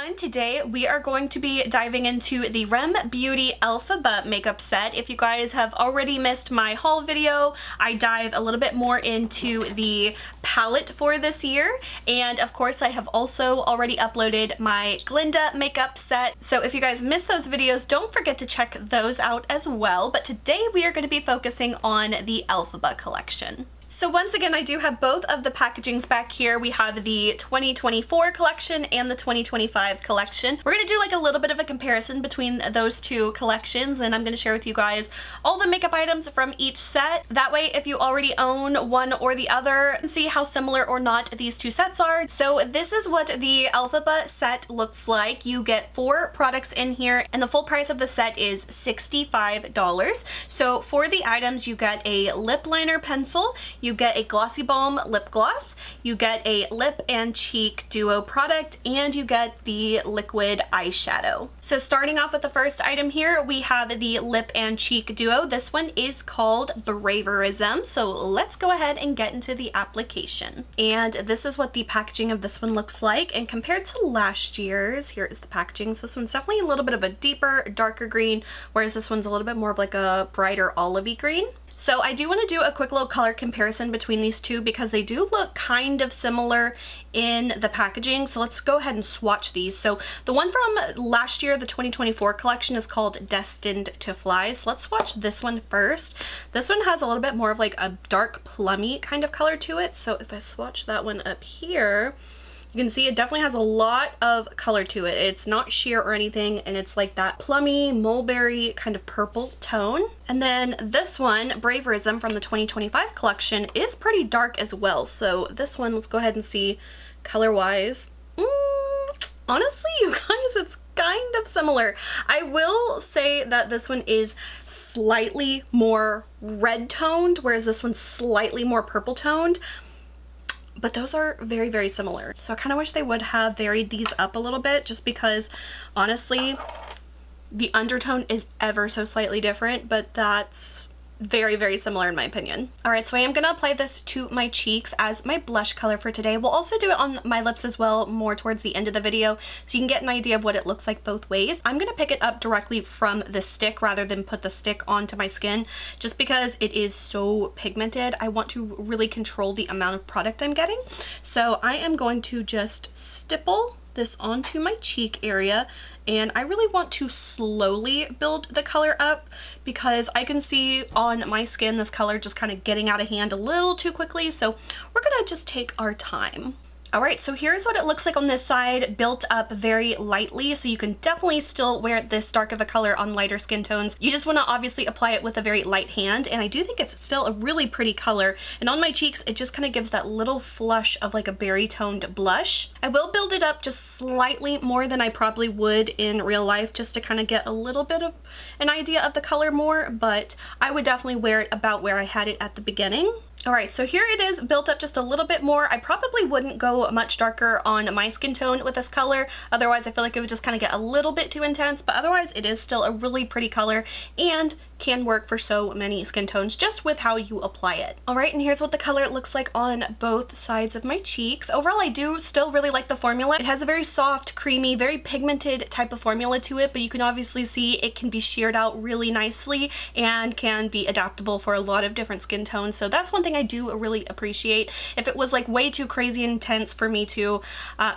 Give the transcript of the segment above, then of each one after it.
everyone. Today we are going to be diving into the REM Beauty ELPHABA makeup set. If you guys have already missed my haul video, I dive a little bit more into the palette for this year. And of course I have also already uploaded my Glinda makeup set. So if you guys missed those videos, don't forget to check those out as well. But today we are going to be focusing on the ELPHABA collection. So once again, I do have both of the packagings back here. We have the 2024 collection and the 2025 collection. We're going to do like a little bit of a comparison between those two collections, and I'm going to share with you guys all the makeup items from each set. That way, if you already own one or the other, and see how similar or not these two sets are. So this is what the ELPHABA set looks like. You get 4 products in here, and the full price of the set is $65. So for the items, you get a lip liner pencil, you get a Glossy Balm lip gloss, you get a lip and cheek duo product, and you get the liquid eyeshadow. So starting off with the first item here, we have the lip and cheek duo. This one is called Braverism. So let's go ahead and get into the application. And this is what the packaging of this one looks like. And compared to last year's, here is the packaging. So this one's definitely a little bit of a deeper, darker green, whereas this one's a little bit more of like a brighter olivey green. So I do want to do a quick little color comparison between these two because they do look kind of similar in the packaging. So let's go ahead and swatch these. So the one from last year, the 2024 collection, is called Destined to Fly. So let's swatch this one first. This one has a little bit more of like a dark plummy kind of color to it. So if I swatch that one up here, you can see it definitely has a lot of color to it. It's not sheer or anything, and it's like that plummy, mulberry kind of purple tone. And then this one, Braverism from the 2025 collection, is pretty dark as well. So this one, let's go ahead and see color-wise. Honestly, you guys, it's kind of similar. I will say that this one is slightly more red toned, whereas this one's slightly more purple toned. But those are very, very similar. So I kind of wish they would have varied these up a little bit, just because honestly, the undertone is ever so slightly different, but that's very, very similar in my opinion. All right, so I am gonna apply this to my cheeks as my blush color for today. We'll also do it on my lips as well, more towards the end of the video, so you can get an idea of what it looks like both ways. I'm gonna pick it up directly from the stick rather than put the stick onto my skin, just because it is so pigmented. I want to really control the amount of product I'm getting. So I am going to just stipple this onto my cheek area, and I really want to slowly build the color up because I can see on my skin this color just kind of getting out of hand a little too quickly, so we're gonna just take our time. All right, so here's what it looks like on this side, built up very lightly, so you can definitely still wear this dark of a color on lighter skin tones. You just want to obviously apply it with a very light hand, and I do think it's still a really pretty color, and on my cheeks it just kind of gives that little flush of like a berry toned blush. I will build it up just slightly more than I probably would in real life, just to kind of get a little bit of an idea of the color more, but I would definitely wear it about where I had it at the beginning. All right, so here it is built up just a little bit more. I probably wouldn't go much darker on my skin tone with this color. Otherwise, I feel like it would just kind of get a little bit too intense, but otherwise it is still a really pretty color and can work for so many skin tones just with how you apply it. All right, and here's what the color looks like on both sides of my cheeks. Overall, I do still really like the formula. It has a very soft, creamy, very pigmented type of formula to it, but you can obviously see it can be sheared out really nicely and can be adaptable for a lot of different skin tones. So that's one thing I do really appreciate. If it was like way too crazy intense for me to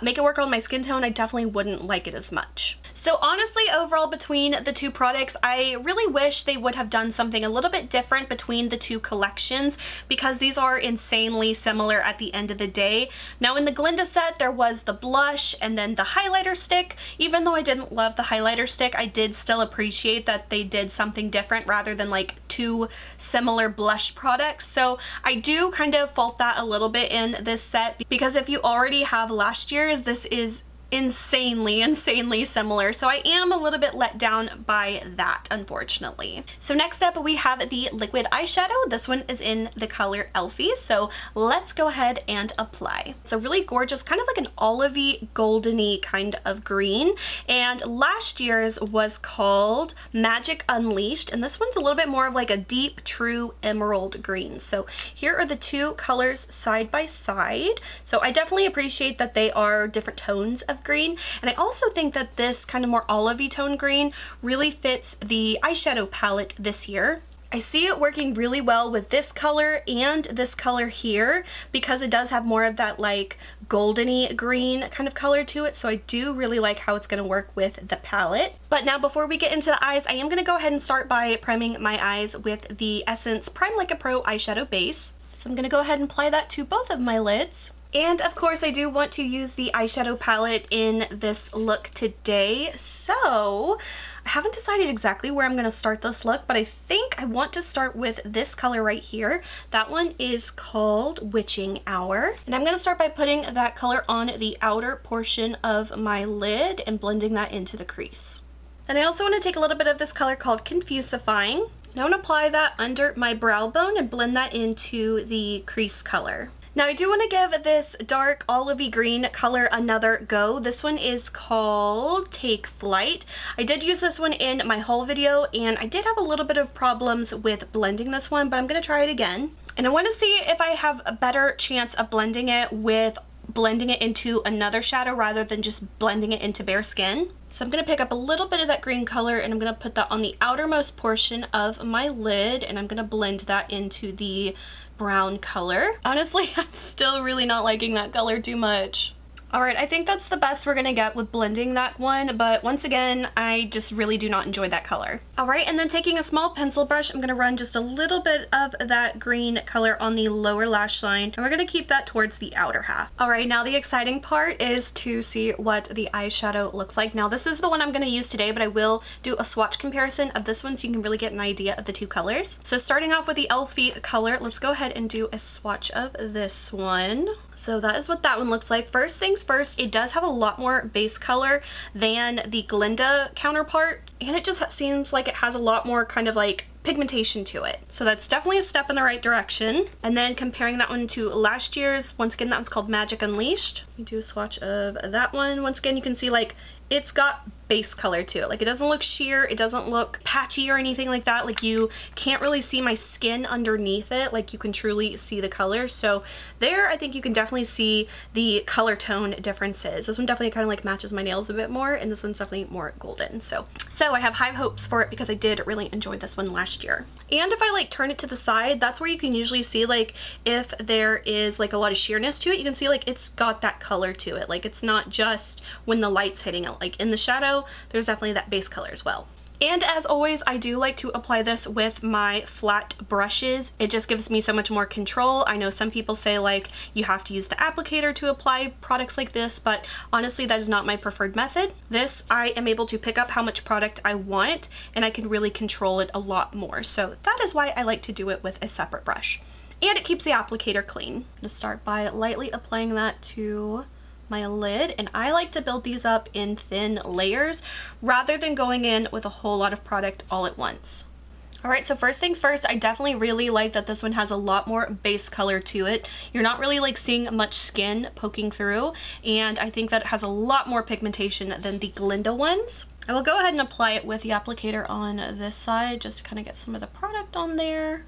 make it work on my skin tone, I definitely wouldn't like it as much. So honestly, overall, between the two products, I really wish they would have done something a little bit different between the two collections, because these are insanely similar at the end of the day. Now in the Glinda set, there was the blush and then the highlighter stick. Even though I didn't love the highlighter stick, I did still appreciate that they did something different rather than like two similar blush products. So I do kind of fault that a little bit in this set, because if you already have last year's, this is insanely similar. So I am a little bit let down by that, unfortunately. So next up we have the liquid eyeshadow. This one is in the color Elfie. So let's go ahead and apply. It's a really gorgeous, kind of like an olivey, goldeny kind of green. And last year's was called Magic Unleashed. And this one's a little bit more of like a deep, true emerald green. So here are the two colors side by side. So I definitely appreciate that they are different tones of of green. And I also think that this kind of more olivey tone green really fits the eyeshadow palette this year. I see it working really well with this color and this color here because it does have more of that like goldeny green kind of color to it. So I do really like how it's going to work with the palette. But now before we get into the eyes, I am going to go ahead and start by priming my eyes with the Essence Prime Like a Pro eyeshadow base. So I'm going to go ahead and apply that to both of my lids. And of course I do want to use the eyeshadow palette in this look today. So I haven't decided exactly where I'm going to start this look, but I think I want to start with this color right here. That one is called Witching Hour. And I'm going to start by putting that color on the outer portion of my lid and blending that into the crease. And I also want to take a little bit of this color called Confusifying. And I want to apply that under my brow bone and blend that into the crease color. Now I do want to give this dark olivey green color another go. This one is called Take Flight. I did use this one in my haul video and I did have a little bit of problems with blending this one, but I'm going to try it again. And I want to see if I have a better chance of blending it with blending it into another shadow rather than just blending it into bare skin. So I'm going to pick up a little bit of that green color and I'm going to put that on the outermost portion of my lid and I'm going to blend that into the brown color. Honestly, I'm still really not liking that color too much. Alright, I think that's the best we're gonna get with blending that one, but once again, I just really do not enjoy that color. Alright, and then taking a small pencil brush, I'm gonna run just a little bit of that green color on the lower lash line, and we're gonna keep that towards the outer half. Alright, now the exciting part is to see what the eyeshadow looks like. Now this is the one I'm gonna use today, but I will do a swatch comparison of this one so you can really get an idea of the two colors. So starting off with the Elphie color, let's go ahead and do a swatch of this one. So that is what that one looks like. First things first, it does have a lot more base color than the Glinda counterpart, and it just seems like it has a lot more kind of like pigmentation to it. So that's definitely a step in the right direction. And then comparing that one to last year's, once again, that one's called Magic Unleashed. We do a swatch of that one. Once again, you can see like it's got base color to it. Like it doesn't look sheer, it doesn't look patchy or anything like that. Like you can't really see my skin underneath it. Like you can truly see the color. So there, I think you can definitely see the color tone differences. This one definitely kind of like matches my nails a bit more, and this one's definitely more golden. So I have high hopes for it because I did really enjoy this one last year. And if I like turn it to the side, that's where you can usually see like if there is like a lot of sheerness to it, you can see like it's got that color to it. Like it's not just when the light's hitting it. Like in the shadow, there's definitely that base color as well. And as always, I do like to apply this with my flat brushes. It just gives me so much more control. I know some people say like you have to use the applicator to apply products like this, but honestly that is not my preferred method. This, I am able to pick up how much product I want and I can really control it a lot more. So that is why I like to do it with a separate brush. And it keeps the applicator clean. I'm gonna start by lightly applying that to my lid, and I like to build these up in thin layers rather than going in with a whole lot of product all at once. Alright, so first things first, I definitely really like that this one has a lot more base color to it. You're not really like seeing much skin poking through, and I think that it has a lot more pigmentation than the Glinda ones. I will go ahead and apply it with the applicator on this side just to kind of get some of the product on there.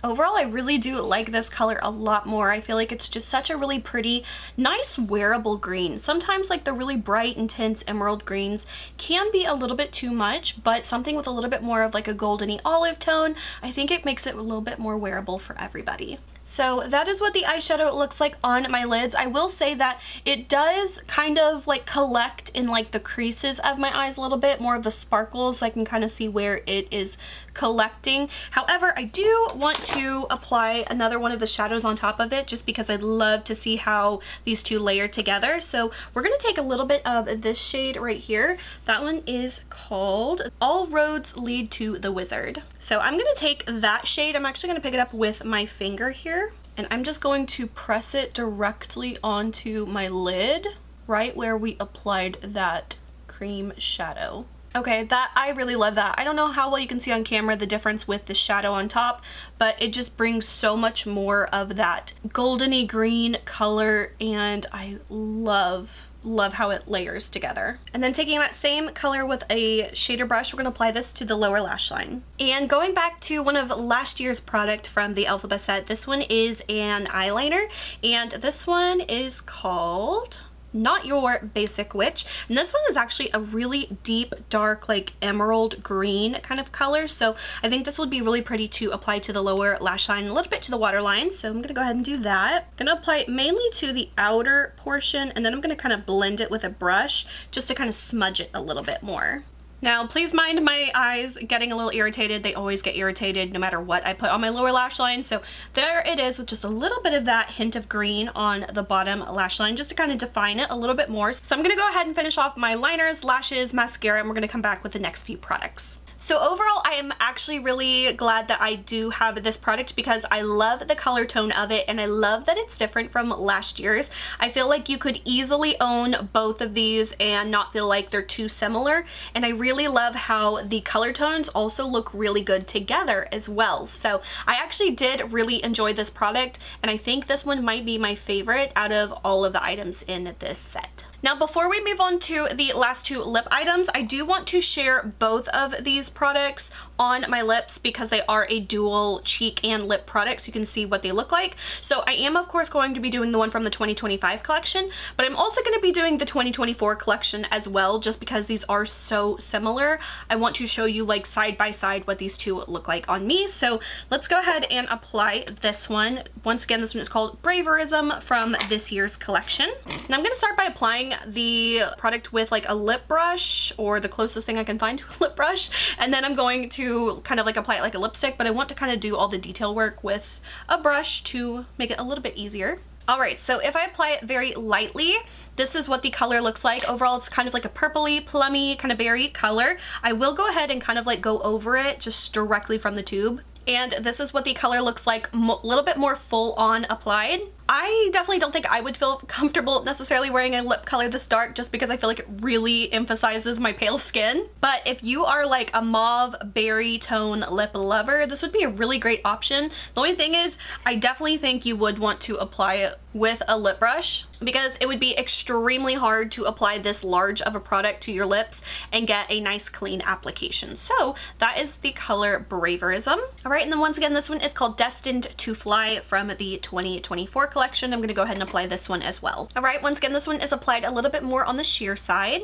Overall, I really do like this color a lot more. I feel like it's just such a really pretty, nice wearable green. Sometimes like the really bright, intense emerald greens can be a little bit too much, but something with a little bit more of like a goldeny olive tone, I think it makes it a little bit more wearable for everybody. So that is what the eyeshadow looks like on my lids. I will say that it does kind of like collect in like the creases of my eyes a little bit, more of the sparkles. I can kind of see where it is collecting. However, I do want to apply another one of the shadows on top of it just because I'd love to see how these two layer together. So we're going to take a little bit of this shade right here. That one is called All Roads Lead to the Wizard. So I'm going to take that shade. I'm actually going to pick it up with my finger here. And I'm just going to press it directly onto my lid, right where we applied that cream shadow. Okay, that I really love that. I don't know how well you can see on camera the difference with the shadow on top, but it just brings so much more of that goldeny green color, and I love how it layers together. And then taking that same color with a shader brush, we're going to apply this to the lower lash line. And going back to one of last year's product from the ELPHABA set, this one is an eyeliner, and this one is called not your basic witch. And this one is actually a really deep, dark, like emerald green kind of color. So I think this would be really pretty to apply to the lower lash line, a little bit to the waterline. So I'm gonna go ahead and do that. I'm gonna apply it mainly to the outer portion, and then I'm gonna kind of blend it with a brush just to kind of smudge it a little bit more. Now, please mind my eyes getting a little irritated. They always get irritated no matter what I put on my lower lash line. So there it is with just a little bit of that hint of green on the bottom lash line just to kind of define it a little bit more. So I'm going to go ahead and finish off my liners, lashes, mascara, and we're going to come back with the next few products. So overall, I am actually really glad that I do have this product because I love the color tone of it and I love that it's different from last year's. I feel like you could easily own both of these and not feel like they're too similar. And I really love how the color tones also look really good together as well. So I actually did really enjoy this product, and I think this one might be my favorite out of all of the items in this set. Now, before we move on to the last two lip items, I do want to share both of these products on my lips because they are a dual cheek and lip product, so you can see what they look like. So I am, of course, going to be doing the one from the 2025 collection, but I'm also going to be doing the 2024 collection as well, just because these are so similar. I want to show you like side by side what these two look like on me. So let's go ahead and apply this one. Once again, this one is called Braverism from this year's collection. And I'm going to start by applying the product with like a lip brush, or the closest thing I can find to a lip brush, and then I'm going to kind of like apply it like a lipstick, but I want to kind of do all the detail work with a brush to make it a little bit easier. Alright, so if I apply it very lightly, this is what the color looks like. Overall, it's kind of like a purpley, plummy, kind of berry color. I will go ahead and kind of like go over it just directly from the tube. And this is what the color looks like, a little bit more full on applied. I definitely don't think I would feel comfortable necessarily wearing a lip color this dark just because I feel like it really emphasizes my pale skin. But if you are like a mauve berry tone lip lover, this would be a really great option. The only thing is, I definitely think you would want to apply it with a lip brush because it would be extremely hard to apply this large of a product to your lips and get a nice clean application. So that is the color Braverism. All right, and then once again, this one is called Destined to Fly from the 2024 collection. I'm going to go ahead and apply this one as well. All right, once again, this one is applied a little bit more on the sheer side.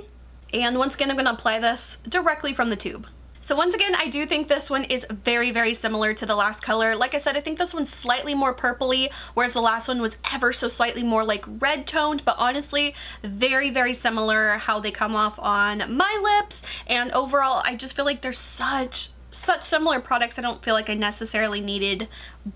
And once again, I'm going to apply this directly from the tube. So once again, I do think this one is very, very similar to the last color. Like I said, I think this one's slightly more purpley, whereas the last one was ever so slightly more like red toned, but honestly, very, very similar how they come off on my lips. And overall, I just feel like they're such similar products. I don't feel like I necessarily needed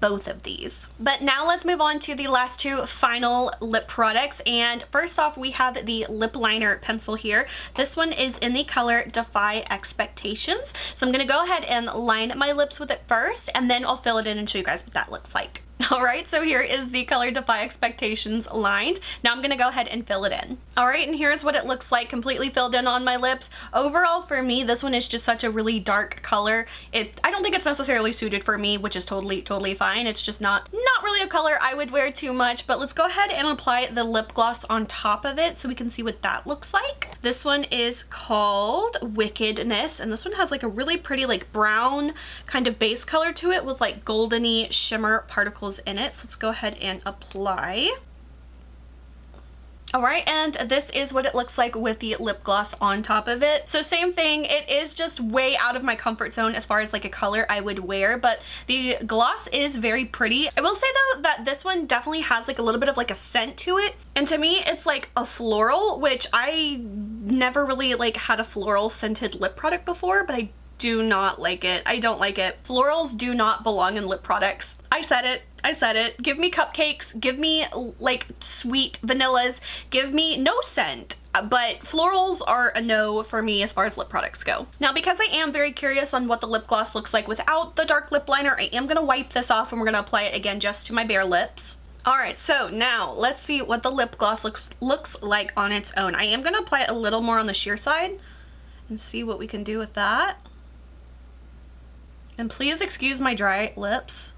both of these. But now let's move on to the last two final lip products. And first off, we have the lip liner pencil here. This one is in the color Defy Expectations. So I'm gonna go ahead and line my lips with it first, and then I'll fill it in and show you guys what that looks like. All right, so here is the color Defy Expectations lined. Now I'm gonna go ahead and fill it in. All right, and here's what it looks like completely filled in on my lips. Overall, for me, this one is just such a really dark color. I don't think it's necessarily suited for me, which is totally fine. It's just not really a color I would wear too much, but let's go ahead and apply the lip gloss on top of it so we can see what that looks like. This one is called Wickedness, and this one has like a really pretty like brown kind of base color to it with like goldeny shimmer particles in it. So let's go ahead and apply. All right, and this is what it looks like with the lip gloss on top of it. So same thing, it is just way out of my comfort zone as far as like a color I would wear, but the gloss is very pretty. I will say though that this one definitely has like a little bit of like a scent to it. And to me, it's like a floral, which I never really like had a floral scented lip product before, but I do not like it. I don't like it. Florals do not belong in lip products. I said it. I said it. Give me cupcakes, give me like sweet vanillas, give me no scent. But florals are a no for me as far as lip products go. Now, because I am very curious on what the lip gloss looks like without the dark lip liner, I am gonna wipe this off and we're gonna apply it again just to my bare lips. Alright, so now let's see what the lip gloss looks like on its own. I am gonna apply it a little more on the sheer side and see what we can do with that. And please excuse my dry lips.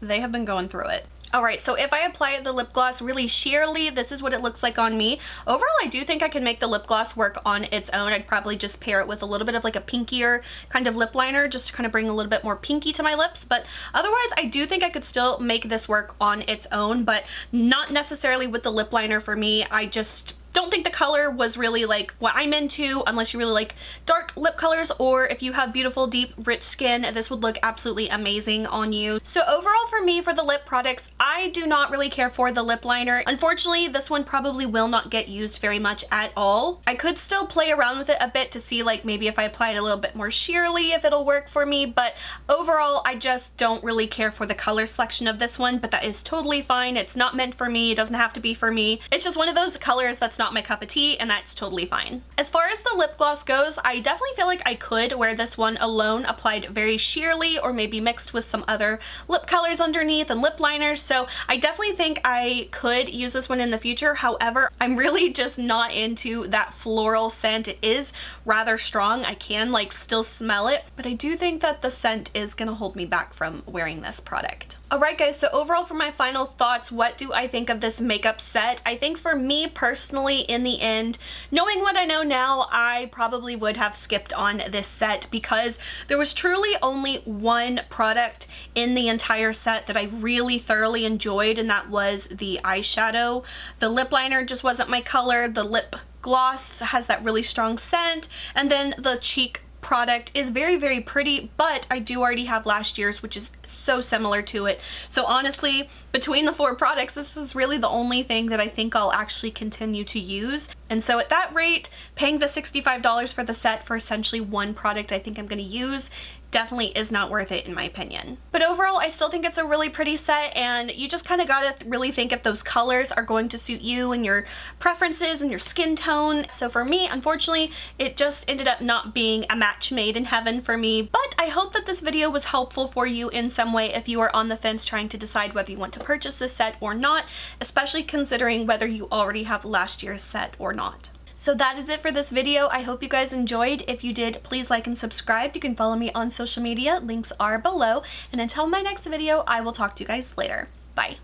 They have been going through it. Alright, so if I apply the lip gloss really sheerly, this is what it looks like on me. Overall, I do think I can make the lip gloss work on its own. I'd probably just pair it with a little bit of like a pinkier kind of lip liner just to kind of bring a little bit more pinky to my lips. But otherwise, I do think I could still make this work on its own, but not necessarily with the lip liner for me. I just don't think the color was really like what I'm into unless you really like dark lip colors, or if you have beautiful, deep, rich skin, this would look absolutely amazing on you. So overall for me, for the lip products, I do not really care for the lip liner. Unfortunately, this one probably will not get used very much at all. I could still play around with it a bit to see like maybe if I apply it a little bit more sheerly if it'll work for me, but overall I just don't really care for the color selection of this one, but that is totally fine. It's not meant for me. It doesn't have to be for me. It's just one of those colors that's not my cup of tea, and that's totally fine. As far as the lip gloss goes, I definitely feel like I could wear this one alone, applied very sheerly, or maybe mixed with some other lip colors underneath and lip liners, so I definitely think I could use this one in the future. However, I'm really just not into that floral scent. It is rather strong. I can like still smell it, but I do think that the scent is gonna hold me back from wearing this product. Alright guys, so overall for my final thoughts, what do I think of this makeup set? I think for me personally, in the end, knowing what I know now, I probably would have skipped on this set because there was truly only one product in the entire set that I really thoroughly enjoyed, and that was the eyeshadow. The lip liner just wasn't my color, the lip gloss has that really strong scent, and then the cheek product is very, very pretty, but I do already have last year's, which is so similar to it. So honestly, between the 4 products, this is really the only thing that I think I'll actually continue to use. And so at that rate, paying the $65 for the set for essentially one product I think I'm going to use definitely is not worth it in my opinion. But overall, I still think it's a really pretty set, and you just kind of gotta really think if those colors are going to suit you and your preferences and your skin tone. So for me, unfortunately, it just ended up not being a match made in heaven for me. But I hope that this video was helpful for you in some way if you are on the fence trying to decide whether you want to purchase this set or not, especially considering whether you already have last year's set or not. So that is it for this video. I hope you guys enjoyed. If you did, please like and subscribe. You can follow me on social media. Links are below. And until my next video, I will talk to you guys later. Bye.